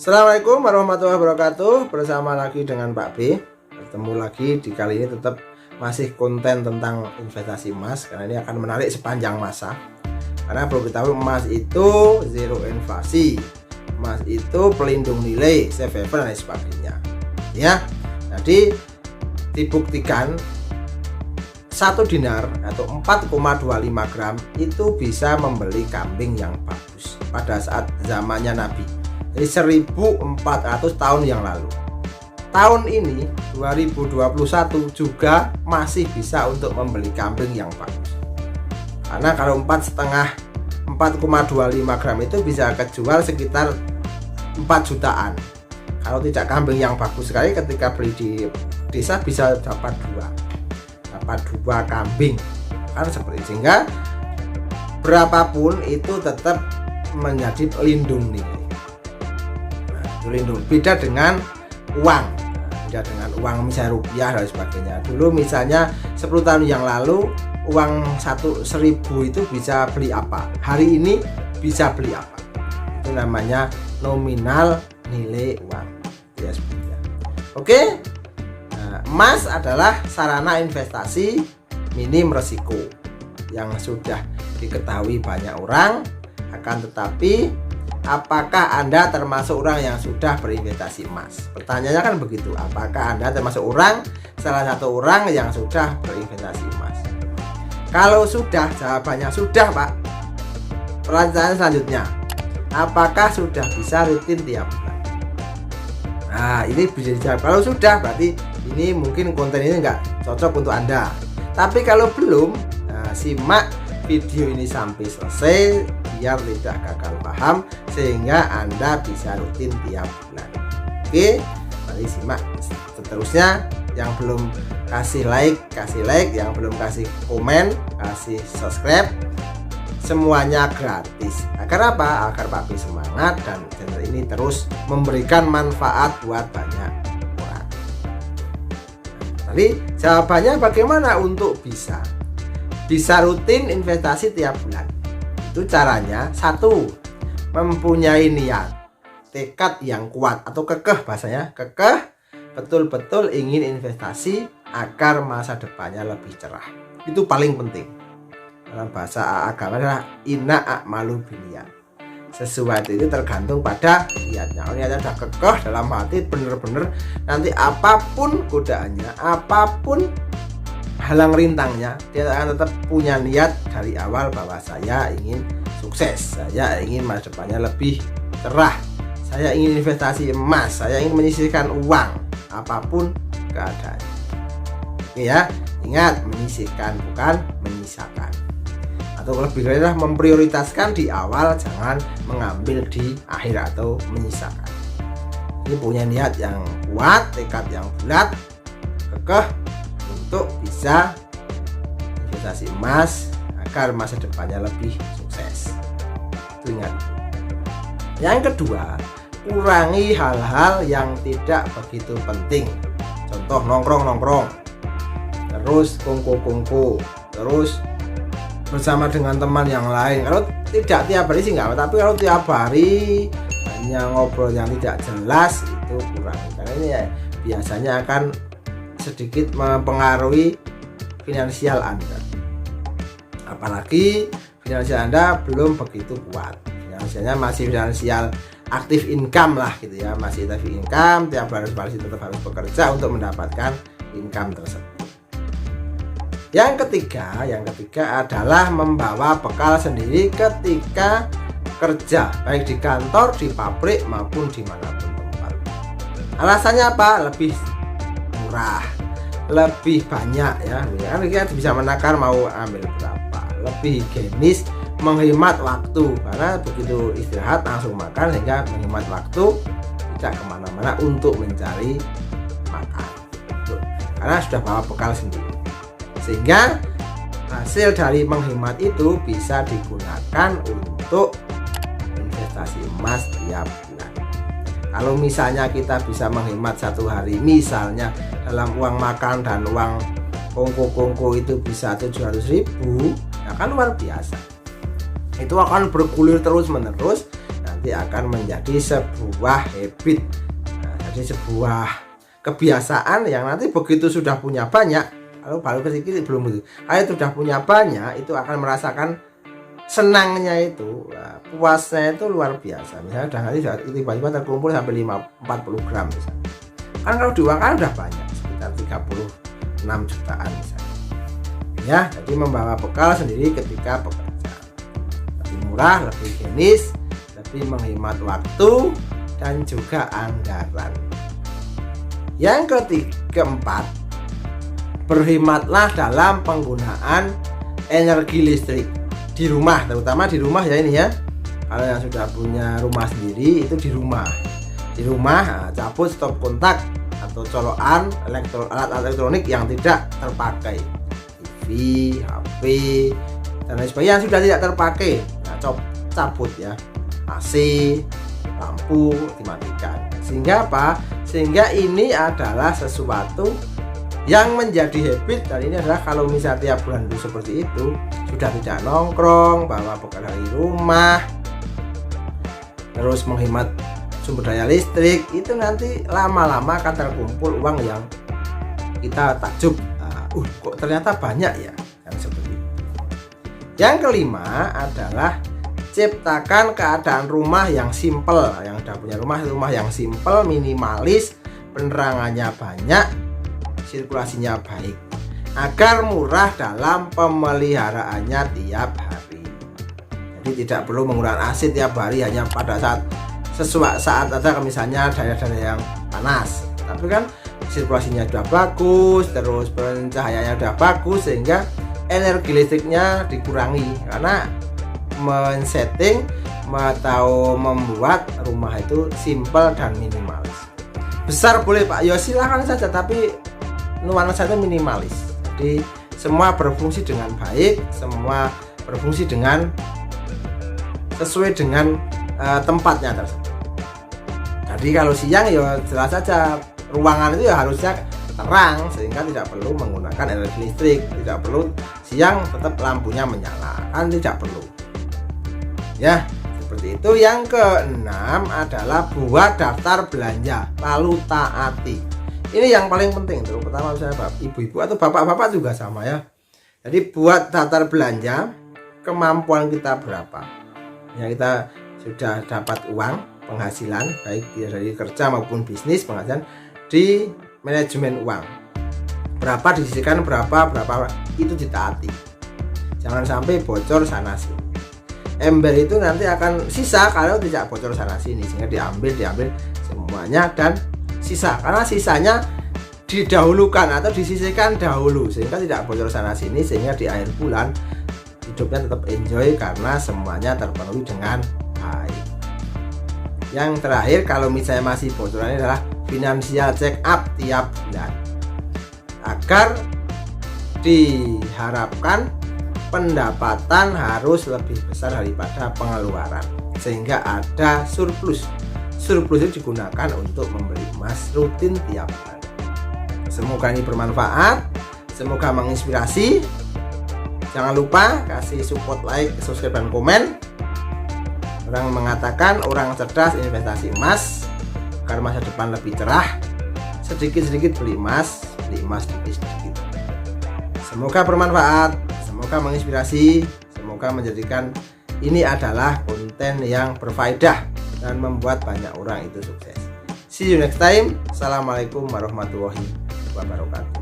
Assalamualaikum warahmatullahi wabarakatuh. Bersama lagi dengan Pak B. Bertemu lagi di kali ini tetap masih konten tentang investasi emas, karena ini akan menarik sepanjang masa. Karena perlu diketahui, emas itu zero inflasi, emas itu pelindung nilai, safe haven dan sebagainya. Ya, jadi dibuktikan 1 dinar atau 4,25 gram itu bisa membeli kambing yang bagus pada saat zamannya Nabi. Jadi 1400 tahun yang lalu. Tahun ini 2021 juga masih bisa untuk membeli kambing yang bagus. Karena kalau 4,25 gram itu bisa kejual sekitar 4 jutaan. Kalau tidak kambing yang bagus sekali, ketika beli di desa bisa dapat dua kambing. Kan seperti itu. Sehingga berapapun itu tetap menjadi pelindung nilai. Lindung. Beda dengan uang, misalnya rupiah dan sebagainya. Dulu misalnya 10 tahun yang lalu uang 1.000 itu bisa beli apa, hari ini bisa beli apa. Itu namanya nominal nilai uang ya, sebetulnya. Oke, emas adalah sarana investasi minim resiko yang sudah diketahui banyak orang. Akan tetapi, apakah Anda termasuk orang yang sudah berinvestasi emas? Pertanyaannya kan begitu. Apakah Anda termasuk salah satu orang yang sudah berinvestasi emas? Kalau sudah, jawabannya sudah, Pak. Pertanyaan selanjutnya, apakah sudah bisa rutin tiap bulan? Nah, ini bisa dijawab. Kalau sudah, berarti ini mungkin konten ini nggak cocok untuk Anda. Tapi kalau belum, simak video ini sampai selesai biar tidak gagal paham, sehingga Anda bisa rutin tiap bulan. Oke, mari simak seterusnya. Yang belum kasih like, yang belum kasih komen, kasih subscribe. Semuanya gratis. Agar apa? Agar Pak B semangat dan channel ini terus memberikan manfaat buat banyak orang. Jadi jawabannya bagaimana untuk bisa rutin investasi tiap bulan? Itu caranya, 1, mempunyai niat, tekad yang kuat atau kekeh, bahasanya kekeh, betul-betul ingin investasi agar masa depannya lebih cerah. Itu paling penting. Dalam bahasa agama adalah inna a'malu binniyat. Sesuatu itu tergantung pada niatnya. Kalau niatnya sudah kekeh dalam hati, benar-benar nanti apapun godaannya, apapun halang rintangnya, dia akan tetap punya niat dari awal bahwa saya ingin sukses, saya ingin masa depannya lebih cerah, saya ingin investasi emas, saya ingin menyisihkan uang, apapun keadaannya. Oke ya, ingat, menyisihkan bukan menyisakan. Atau lebih adalah memprioritaskan di awal, jangan mengambil di akhir atau menyisakan. Ini punya niat yang kuat, tekad yang bulat, kekeh untuk bisa investasi emas agar masa depannya lebih sukses. Itu ingat. Yang kedua, kurangi hal-hal yang tidak begitu penting. Contoh nongkrong, terus kongko, terus bersama dengan teman yang lain. Kalau tidak tiap hari sih nggak apa, tapi kalau tiap hari hanya ngobrol yang tidak jelas, itu kurangi. Karena ini ya, biasanya akan sedikit mempengaruhi finansial Anda. Apalagi finansial Anda belum begitu kuat. Finansialnya masih finansial aktif income lah gitu ya, masih aktif income, tiap bulan tetap harus bekerja untuk mendapatkan income tersebut. Yang ketiga adalah membawa bekal sendiri ketika kerja, baik di kantor, di pabrik maupun dimanapun tempat. Alasannya apa? Lebih murah, lebih banyak ya, kan kita bisa menakar mau ambil berapa, lebih higienis, menghemat waktu, karena begitu istirahat langsung makan, sehingga menghemat waktu, tidak kemana-mana untuk mencari makan, karena sudah bawa bekal sendiri, sehingga hasil dari menghemat itu bisa digunakan untuk investasi emas tiap bulan. Kalau misalnya kita bisa menghemat 1 hari, misalnya dalam uang makan dan uang kongko itu bisa 700.000, ya kan luar biasa. Itu akan bergulir terus menerus. nanti akan menjadi sebuah habit. Nah, jadi sebuah kebiasaan yang nanti begitu sudah punya banyak, kalau baru sedikit belum itu, kalau sudah punya banyak itu akan merasakan senangnya itu, puasnya itu luar biasa. Misalnya udah nanti tiba-tiba terkumpul sampai 40 gram misalnya. Kan kalau diuangkan udah banyak, sekitar 36 jutaan misalnya. Ya, jadi membawa bekal sendiri ketika bekerja. Lebih murah, lebih higienis, lebih menghemat waktu dan juga anggaran. Yang keempat, berhematlah dalam penggunaan energi listrik di rumah, terutama di rumah ya ini ya. Kalau yang sudah punya rumah sendiri itu di rumah. Di rumah cabut stop kontak atau colokan alat elektronik yang tidak terpakai, TV, HP dan lain sebagainya yang sudah tidak terpakai. Nah, cabut ya. AC, lampu dimatikan. Sehingga apa? Sehingga ini adalah sesuatu yang menjadi habit, dan ini adalah kalau misalnya tiap bulan itu seperti itu, sudah tidak nongkrong, bawa bekal dari rumah, terus menghemat sumber daya listrik, itu nanti lama-lama akan terkumpul uang yang kita takjub, kok ternyata banyak ya, kan seperti itu. Yang kelima adalah ciptakan keadaan rumah yang simpel. Yang sudah punya rumah yang simpel, minimalis, penerangannya banyak, sirkulasinya baik, agar murah dalam pemeliharaannya tiap hari. Jadi tidak perlu menggunakan AC tiap hari hanya pada saat ada misalnya daerah-daerah yang panas, tapi kan sirkulasinya sudah bagus, terus pencahayaannya sudah bagus, sehingga energi listriknya dikurangi karena men-setting atau membuat rumah itu simpel dan minimalis. Besar boleh Pak, ya silakan saja, tapi nuansa itu minimalis. Jadi semua berfungsi dengan baik, semua berfungsi dengan sesuai dengan tempatnya tersebut. Jadi kalau siang ya jelas saja ruangan itu ya harusnya terang, sehingga tidak perlu menggunakan energi listrik, tidak perlu siang tetap lampunya menyala, kan tidak perlu. Ya, seperti itu. Yang keenam adalah buat daftar belanja lalu taati. Ini yang paling penting, terutama misalnya ibu-ibu atau bapak-bapak juga sama ya. Jadi buat daftar belanja, kemampuan kita berapa. Ya, kita sudah dapat uang penghasilan baik dari kerja maupun bisnis, penghasilan di manajemen uang. Berapa disisihkan, berapa itu ditaati. Jangan sampai bocor sana sini. Ember itu nanti akan sisa kalau tidak bocor sana sini, sehingga diambil semuanya dan sisa, karena sisanya didahulukan atau disisihkan dahulu sehingga tidak bocor sana sini, sehingga di akhir bulan hidupnya tetap enjoy karena semuanya terpenuhi dengan baik. Yang terakhir, kalau misalnya masih bocorannya adalah financial check up tiap bulan, agar diharapkan pendapatan harus lebih besar daripada pengeluaran, sehingga ada surplus. Surplus itu digunakan untuk membeli emas rutin tiap bulan. Semoga ini bermanfaat, semoga menginspirasi. Jangan lupa kasih support, like, subscribe, dan komen. Orang mengatakan orang cerdas investasi emas agar masa depan lebih cerah. Sedikit-sedikit beli emas sedikit-sedikit. Semoga bermanfaat, semoga menginspirasi, semoga menjadikan ini adalah konten yang berfaedah dan membuat banyak orang itu sukses. See you next time. Assalamualaikum warahmatullahi wabarakatuh.